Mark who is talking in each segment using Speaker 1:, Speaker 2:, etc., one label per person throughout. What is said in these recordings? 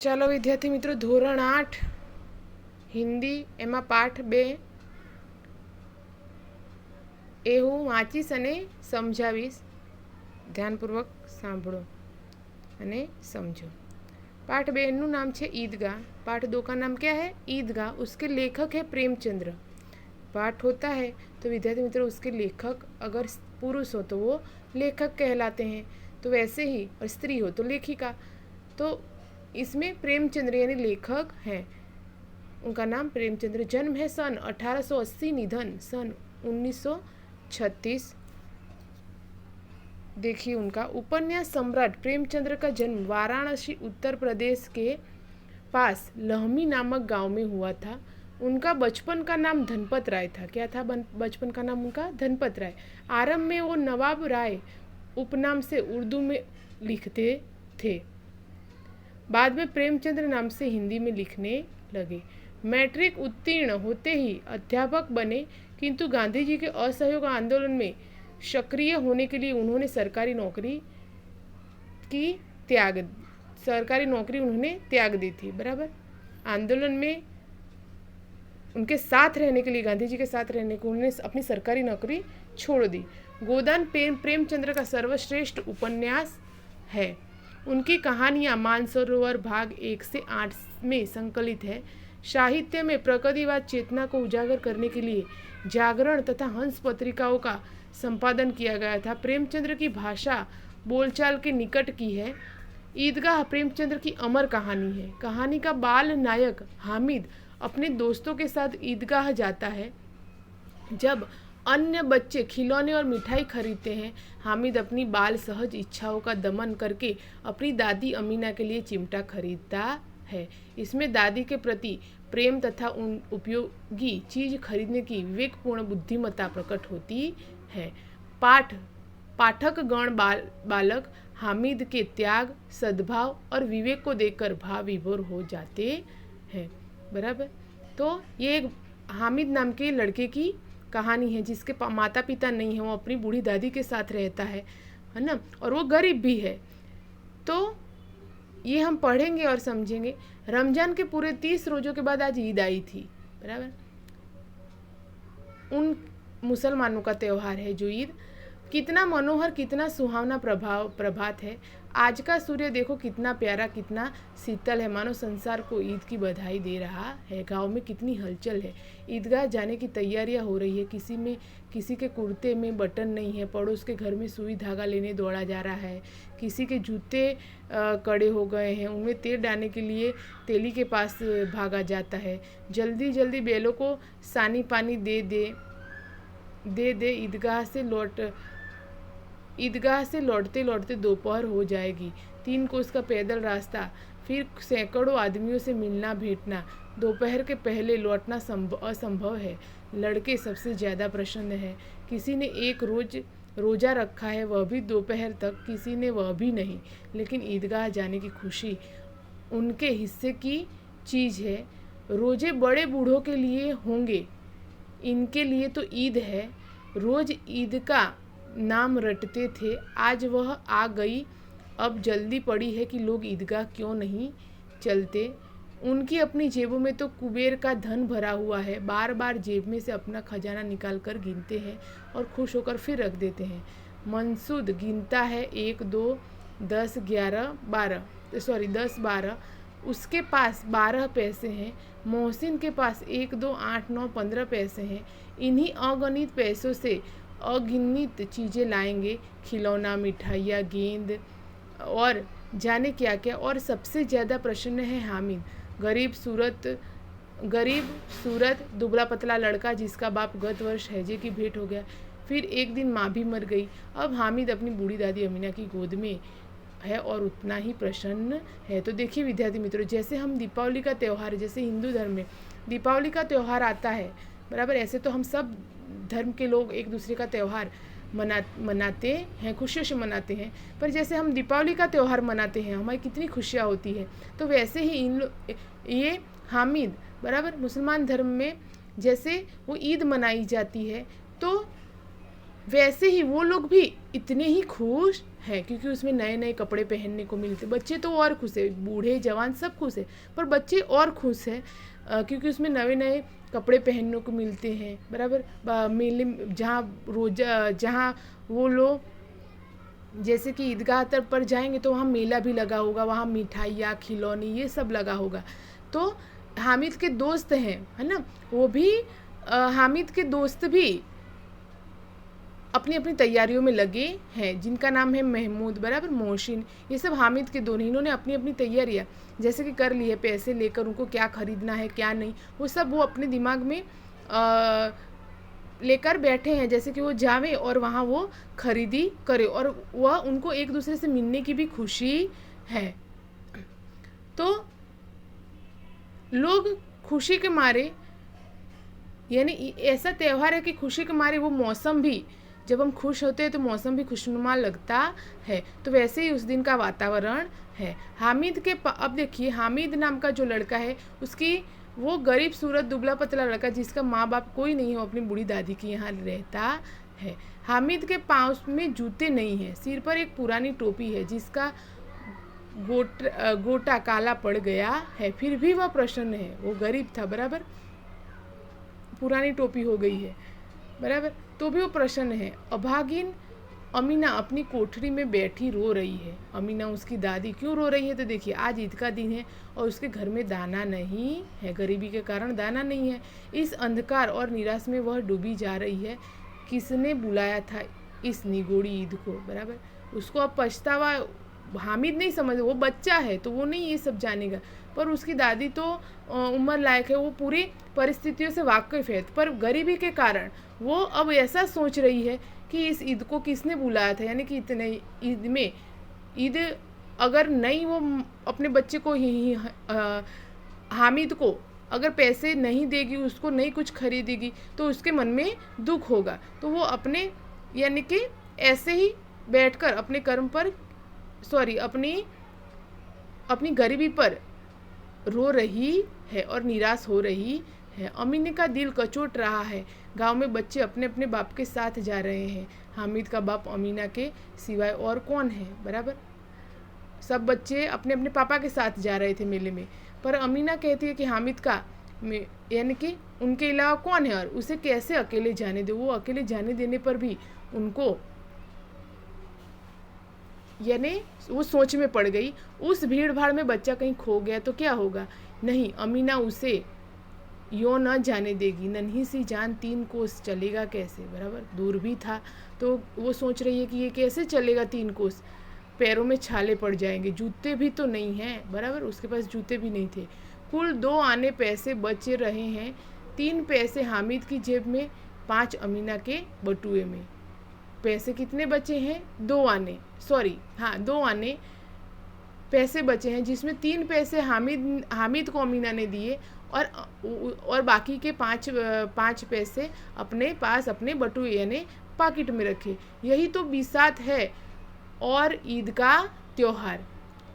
Speaker 1: ચાલો વિદ્યાર્થી મિત્રો, ધોરણ 8 હિન્દી એમાં પાઠ 2 એ હું વાંચીશ અને સમજાવીશ. ધ્યાનપૂર્વક સાંભળો અને समझो. पाठ 2 નું नाम है ईदगाह. पाठ 2 का नाम क्या है? ईदगाह. उसके लेखक है प्रेमचंद्र. पाठ होता है तो विद्यार्थी मित्रों उसके लेखक अगर पुरुष हो तो वो लेखक कहलाते हैं, तो वैसे ही और स्त्री हो तो लेखिका. तो इसमें प्रेमचंद्र यानी लेखक हैं. उनका नाम प्रेमचंद्र. जन्म है सन 1880, निधन सन 1936. देखिए उनका उपन्यास सम्राट प्रेमचंद्र का जन्म वाराणसी उत्तर प्रदेश के पास लहमी नामक गांव में हुआ था. उनका बचपन का नाम धनपत राय था. क्या था बचपन का नाम उनका? धनपत राय. आरंभ में वो नवाब राय उपनाम से उर्दू में लिखते थे. बाद में प्रेमचंद्र नाम से हिंदी में लिखने लगे. मैट्रिक उत्तीर्ण होते ही अध्यापक बने, किंतु गांधी जी के असहयोग आंदोलन में सक्रिय होने के लिए उन्होंने सरकारी नौकरी उन्होंने त्याग दी थी. बराबर. आंदोलन में उनके साथ रहने के लिए, गांधी जी के साथ रहने को उन्होंने अपनी सरकारी नौकरी छोड़ दी. गोदान प्रेमचंद्र का सर्वश्रेष्ठ उपन्यास है. उनकी कहानियाँ मानसरोवर भाग 1 से 8 में संकलित है. साहित्य में प्रगतिवाद चेतना को उजागर करने के लिए जागरण तथा हंस पत्रिकाओं का संपादन किया गया था. प्रेमचंद्र की भाषा बोलचाल के निकट की है. ईदगाह प्रेमचंद्र की अमर कहानी है. कहानी का बाल नायक हामिद अपने दोस्तों के साथ ईदगाह जाता है. जब अन्य बच्चे खिलौने और मिठाई खरीदते हैं, हामिद अपनी बाल सहज इच्छाओं का दमन करके अपनी दादी अमीना के लिए चिमटा खरीदता है. इसमें दादी के प्रति प्रेम तथा उन उपयोगी चीज खरीदने की विवेकपूर्ण बुद्धिमत्ता प्रकट होती है. पाठक गण बालक हामिद के त्याग, सद्भाव और विवेक को देखकर भाव विभोर हो जाते हैं. बराबर. तो ये एक हामिद नाम के लड़के की कहानी है जिसके माता पिता नहीं है. वो अपनी बूढ़ी दादी के साथ रहता है ना, और वो गरीब भी है. तो ये हम पढ़ेंगे और समझेंगे. रमजान के पूरे 30 रोज़ों के बाद आज ईद आई थी. बराबर. उन मुसलमानों का त्यौहार है जो ईद. कितना मनोहर, कितना सुहावना प्रभात है. आज का सूर्य देखो कितना प्यारा, कितना शीतल है, मानो संसार को ईद की बधाई दे रहा है. गांव में कितनी हलचल है. ईदगाह जाने की तैयारियां हो रही है. किसी के कुर्ते में बटन नहीं है. पड़ोस के घर में सुई धागा लेने दौड़ा जा रहा है. किसी के जूते कड़े हो गए हैं, उनमें तेल डालने के लिए तेली के पास भागा जाता है. जल्दी जल्दी बैलों को सानी पानी दे दे. ईदगाह से लौटते लौटते दोपहर हो जाएगी. 3 कोस का पैदल रास्ता, फिर सैकड़ों आदमियों से मिलना भेंटना. दोपहर के पहले लौटना असंभव है. लड़के सबसे ज़्यादा प्रसन्न हैं. किसी ने एक रोज़ा रखा है, वह भी दोपहर तक. किसी ने वह भी नहीं. लेकिन ईदगाह जाने की खुशी उनके हिस्से की चीज़ है. रोज़े बड़े बूढ़ों के लिए होंगे, इनके लिए तो ईद है. रोज़ ईद का नाम रटते थे, आज वह आ गई. अब जल्दी पड़ी है कि लोग ईदगाह क्यों नहीं चलते. उनकी अपनी जेबों में तो कुबेर का धन भरा हुआ है. बार बार जेब में से अपना खजाना निकाल कर गिनते हैं और खुश होकर फिर रख देते हैं. मनसूद गिनता है 1 2 10 11 12. उसके पास 12 पैसे हैं. मोहसिन के पास 1 2 8 9 15 पैसे हैं. इन्हीं अगणित पैसों से अगिनत चीज़ें लाएंगे. खिलौना, मिठाइयाँ, गेंद और जाने क्या क्या. और सबसे ज़्यादा प्रसन्न है हामिद. गरीब सूरत दुबला पतला लड़का जिसका बाप गत वर्ष हैजे की भेंट हो गया. फिर एक दिन माँ भी मर गई. अब हामिद अपनी बूढ़ी दादी अमीना की गोद में है और उतना ही प्रसन्न है. तो देखिए विद्यार्थी मित्रों, जैसे हम दीपावली का त्यौहार, जैसे हिंदू धर्म में दीपावली का त्यौहार आता है, बराबर, ऐसे तो हम सब धर्म के लोग एक दूसरे का त्यौहार मनाते हैं, खुशियों से मनाते हैं. पर जैसे हम दीपावली का त्यौहार मनाते हैं, हमारी कितनी खुशियाँ होती है. तो वैसे ही ये हामिद, बराबर, मुसलमान धर्म में जैसे वो ईद मनाई जाती है, तो वैसे ही वो लोग भी इतने ही खुश हैं, क्योंकि उसमें नए नए कपड़े पहनने को मिलते। बच्चे तो और खुश है, बूढ़े जवान सब खुश है, पर बच्चे और खुश हैं क्योंकि उसमें नए नए कपड़े पहनने को मिलते हैं, बराबर। मेले जहाँ वो लोग जैसे कि ईदगाह तरफ पर जाएंगे तो वहाँ मेला भी लगा होगा, वहाँ मिठाइयाँ खिलौने ये सब लगा होगा। तो हामिद के दोस्त हैं, है ना, वो भी हामिद के दोस्त भी अपनी अपनी तैयारियों में लगे हैं, जिनका नाम है महमूद, बराबर, मोहसिन, ये सब हामिद के दोनों, इन्होंने अपनी अपनी तैयारियाँ जैसे कि कर ली है, पैसे लेकर उनको क्या खरीदना है क्या नहीं, वो सब वो अपने दिमाग में लेकर बैठे हैं, जैसे कि वो जावे और वहाँ वो खरीदी करे, और वह उनको एक दूसरे से मिलने की भी खुशी है। तो लोग खुशी के मारे, यानी ऐसा त्यौहार है कि खुशी के मारे वो मौसम भी, जब हम खुश होते हैं तो मौसम भी खुशनुमा लगता है, तो वैसे ही उस दिन का वातावरण है। हामिद के अब देखिए, हामिद नाम का जो लड़का है, उसकी वो गरीब सूरत दुबला पतला लड़का जिसका माँ बाप कोई नहीं हो, अपनी बूढ़ी दादी के यहाँ रहता है। हामिद के पाँव में जूते नहीं हैं, सिर पर एक पुरानी टोपी है जिसका गोटा काला पड़ गया है, फिर भी वह प्रसन्न है। वो गरीब था, बराबर, पुरानी टोपी हो गई है, बराबर, तो भी वो प्रसन्न है। अभागिन अमीना अपनी कोठरी में बैठी रो रही है। अमीना उसकी दादी क्यों रो रही है, तो देखिए आज ईद का दिन है और उसके घर में दाना नहीं है, गरीबी के कारण दाना नहीं है। इस अंधकार और निराश में वह डूबी जा रही है। किसने बुलाया था इस निगोड़ी ईद को, बराबर, उसको अब पछतावा, हामिद नहीं समझ, वो बच्चा है तो वो नहीं ये सब जानेगा, पर उसकी दादी तो उम्र लायक है, वो पूरी परिस्थितियों से वाकिफ है, पर गरीबी के कारण वो अब ऐसा सोच रही है कि इस ईद को किसने बुलाया था, यानी कि इतने ईद में, ईद अगर नहीं वो अपने बच्चे को ही हामिद को अगर पैसे नहीं देगी, उसको नहीं कुछ खरीदेगी, तो उसके मन में दुख होगा, तो वो अपने यानी कि ऐसे ही बैठकर अपने कर्म पर अपनी गरीबी पर रो रही है और निराश हो रही है। अमीना का दिल कचोट रहा है। गांव में बच्चे अपने अपने बाप के साथ जा रहे हैं। हामिद का बाप अमीना के सिवाय और कौन है, बराबर, सब बच्चे अपने अपने पापा के साथ जा रहे थे मेले में, पर अमीना कहती है कि हामिद का यानी कि उनके अलावा कौन है और उसे कैसे अकेले जाने दे। वो अकेले जाने देने पर भी उनको, यानी वो सोच में पड़ गई, उस भीड़ भाड़ में बच्चा कहीं खो गया तो क्या होगा। नहीं, अमीना उसे यो न जाने देगी। नन्ही सी जान 3 कोस चलेगा कैसे, बराबर, दूर भी था तो वो सोच रही है कि ये कैसे चलेगा 3 कोस, पैरों में छाले पड़ जाएंगे, जूते भी तो नहीं हैं, बराबर, उसके पास जूते भी नहीं थे। कुल 2 आने पैसे बच रहे हैं, 3 पैसे हामिद की जेब में, 5 अमीना के बटुए में। पैसे कितने बचे हैं, 2 आने, 2 आने पैसे बचे हैं, जिसमें 3 पैसे हामिद को अमीना ने दिए और बाकी के 5 पैसे अपने पास अपने बटुए यानी पॉकेट में रखे। यही तो बिसात है और ईद का त्योहार,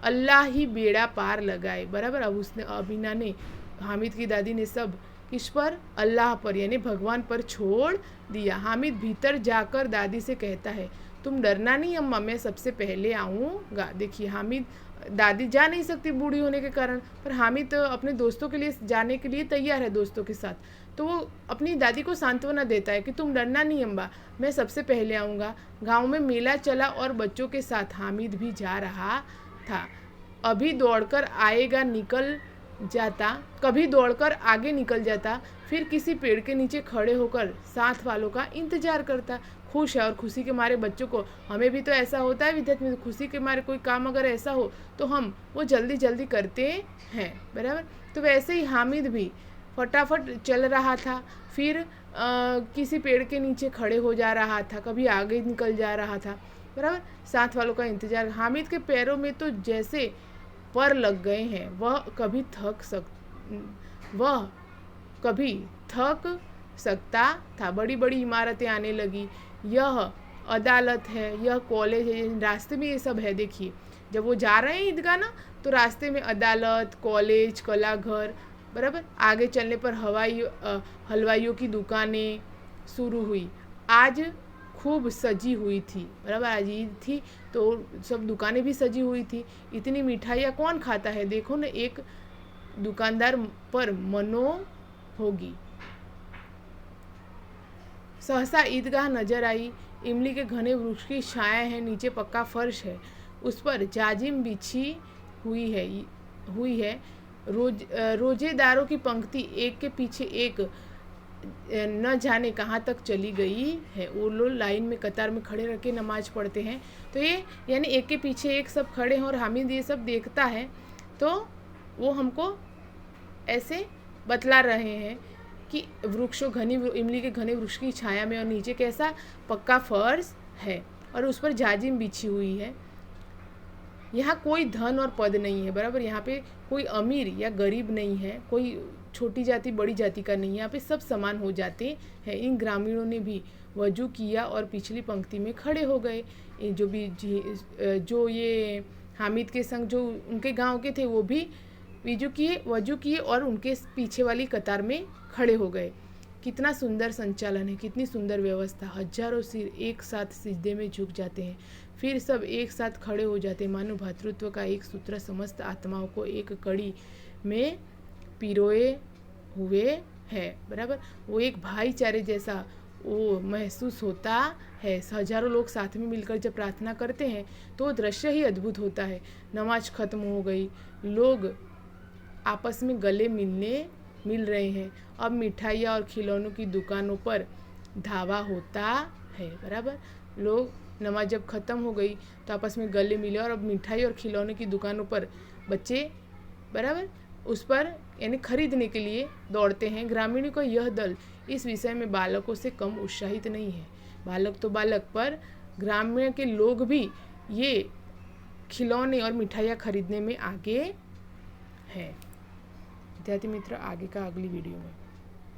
Speaker 1: अल्लाह ही बेड़ा पार लगाए, बराबर। अब उसने अमीना ने, हामिद की दादी ने सब किस पर, अल्लाह पर यानी भगवान पर छोड़ दिया। हामिद भीतर जाकर दादी से कहता है, तुम डरना नहीं अम्मा, मैं सबसे पहले आऊँगा। देखिए हामिद, दादी जा नहीं सकती बूढ़ी होने के कारण, पर हामिद अपने दोस्तों के लिए जाने के लिए तैयार है, दोस्तों के साथ, तो वो अपनी दादी को सांत्वना देता है कि तुम डरना नहीं अम्मा, मैं सबसे पहले आऊँगा। गाँव में मेला चला और बच्चों के साथ हामिद भी जा रहा था। अभी दौड़कर आएगा निकल जाता, कभी दौड़कर आगे निकल जाता, फिर किसी पेड़ के नीचे खड़े होकर साथ वालों का इंतजार करता। खुश है और खुशी के मारे बच्चों को, हमें भी तो ऐसा होता है विद्यार्थी में, खुशी के मारे कोई काम अगर ऐसा हो तो हम वो जल्दी जल्दी करते हैं, बराबर। तो वैसे ही हामिद भी फटाफट चल रहा था, फिर किसी पेड़ के नीचे खड़े हो जा रहा था, कभी आगे निकल जा रहा था, बराबर, साथ वालों का इंतजार। हामिद के पैरों में तो जैसे पर लग गए हैं, वह कभी थक सकता था। बड़ी बड़ी इमारतें आने लगी, यह अदालत है, यह कॉलेज है, रास्ते में ये सब है। देखिए जब वो जा रहे हैं ईदगाह ना, तो रास्ते में अदालत, कॉलेज, कला घर, बराबर। आगे चलने पर हलवाइयों की दुकानें शुरू हुई। आज खूब सजी हुई थी, बराबर। आज ईद थी तो सब दुकानें भी सजी हुई थी। इतनी मिठाइयाँ कौन खाता है, देखो ना, एक दुकानदार पर मनो होगी। सहसा ईदगाह नजर आई। इमली के घने वृक्ष की छाया है, नीचे पक्का फर्श है, उस पर जाजिम बिछी हुई है। रोजेदारों की पंक्ति एक के पीछे एक न जाने कहाँ तक चली गई है। वो लोग लाइन में कतार में खड़े रह के नमाज पढ़ते हैं। तो ये यानी एक के पीछे एक सब खड़े हैं और हामिद ये सब देखता है, तो वो हमको ऐसे बतला रहे हैं कि इमली के घने वृक्ष की छाया में, और नीचे कैसा पक्का फर्श है और उस पर जाजिम बिछी हुई है। यहाँ कोई धन और पद नहीं है, बराबर। यहाँ पे कोई अमीर या गरीब नहीं है, कोई छोटी जाति बड़ी जाति का नहीं है, यहाँ पे सब समान हो जाते हैं। इन ग्रामीणों ने भी वजू किया और पिछली पंक्ति में खड़े हो गए। जो ये हामिद के संग जो उनके गांव के थे वो भी वजू किए और उनके पीछे वाली कतार में खड़े हो गए। कितना सुंदर संचालन है, कितनी सुंदर व्यवस्था। हजारों सिर एक साथ सिजदे में झुक जाते हैं, फिर सब एक साथ खड़े हो जाते हैं, मानो भातृत्व का एक सूत्र समस्त आत्माओं को एक कड़ी में पिरोए हुए है, बराबर। वो एक भाईचारे जैसा वो महसूस होता है। हजारों लोग साथ में मिलकर जब प्रार्थना करते हैं तो वो दृश्य ही अद्भुत होता है। नमाज खत्म हो गई, लोग आपस में गले मिल रहे हैं। अब मिठाइयाँ और खिलौनों की दुकानों पर धावा होता है, बराबर। लोग नमाज जब ख़त्म हो गई तो आपस में गले मिले और अब मिठाई और खिलौने की दुकानों पर बच्चे, बराबर, उस पर यानी खरीदने के लिए दौड़ते हैं। ग्रामीणों का यह दल इस विषय में बालकों से कम उत्साहित नहीं है। बालक तो बालक, पर ग्रामीण के लोग भी ये खिलौने और मिठाइयाँ खरीदने में आगे हैं। विद्यार्थी मित्र, आगे का अगली वीडियो में।